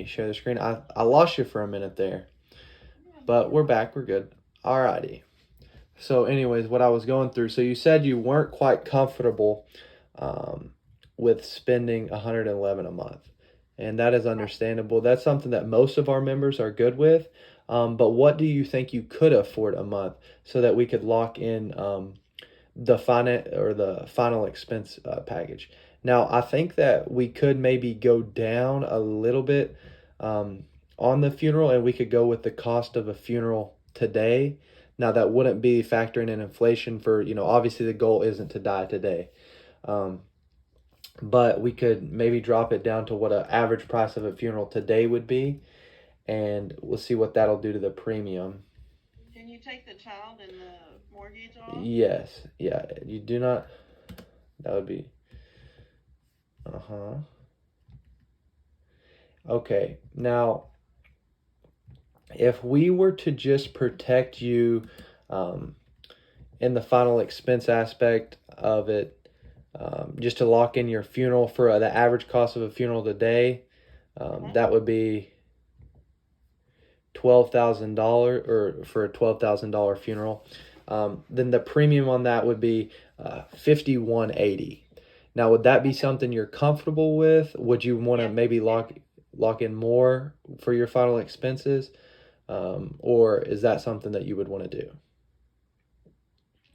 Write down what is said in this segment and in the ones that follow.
share the screen. I lost you for a minute there, but we're back. We're good. Alrighty. So anyways, what I was going through, so you said you weren't quite comfortable with spending 111 a month. And that is understandable. That's something that most of our members are good with. But what do you think you could afford a month so that we could lock in the final expense package? Now, I think that we could maybe go down a little bit on the funeral, and we could go with the cost of a funeral today. Now, that wouldn't be factoring in inflation for, obviously the goal isn't to die today. But we could maybe drop it down to what an average price of a funeral today would be, and we'll see what that'll do to the premium. Can you take the child and the mortgage off? Yes, yeah, you do not, that would be, okay, now, if we were to just protect you in the final expense aspect of it, just to lock in your funeral for the average cost of a funeral today, that would be $12,000, or for a $12,000 funeral. Then the premium on that would be $5,180. Now, would that be something you're comfortable with? Would you want to maybe lock in more for your final expenses, or is that something that you would want to do?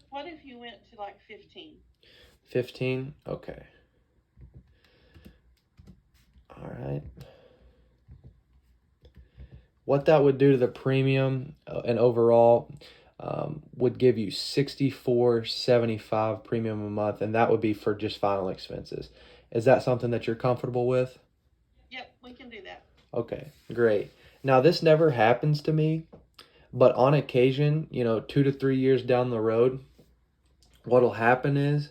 What if you went to like 15? 15? Okay. All right. What that would do to the premium and overall would give you $64.75 premium a month, and that would be for just final expenses. Is that something that you're comfortable with? Yep, we can do that. Okay, great. Now, this never happens to me, but on occasion, 2 to 3 years down the road, what'll happen is,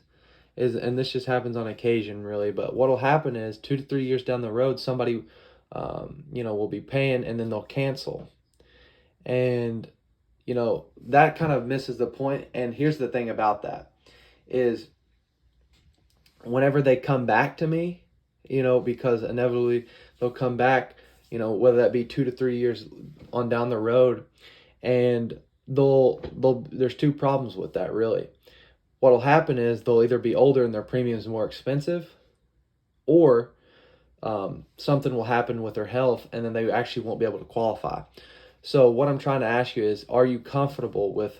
and this just happens on occasion really, but what'll happen is 2 to 3 years down the road, somebody, will be paying and then they'll cancel. And, that kind of misses the point. And here's the thing about that is whenever they come back to me, because inevitably they'll come back, whether that be 2 to 3 years on down the road, and there's two problems with that really. What'll happen is they'll either be older and their premium's more expensive, or something will happen with their health and then they actually won't be able to qualify. So what I'm trying to ask you is, are you comfortable with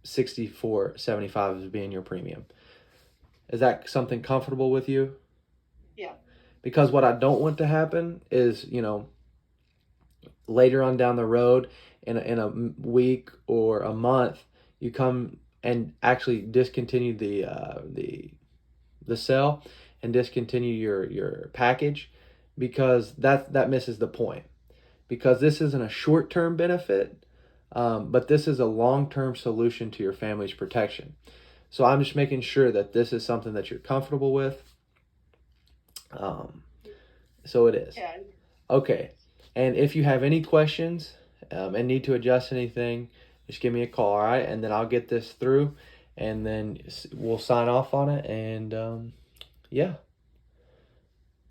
$64.75 as being your premium? Is that something comfortable with you? Yeah. Because what I don't want to happen is, later on down the road, in a week or a month, you come and actually discontinue the sale and discontinue your package, because that misses the point. Because this isn't a short-term benefit, but this is a long-term solution to your family's protection. So I'm just making sure that this is something that you're comfortable with. So it is. Yeah. Okay. And if you have any questions and need to adjust anything, just give me a call, all right? And then I'll get this through, and then we'll sign off on it. And yeah.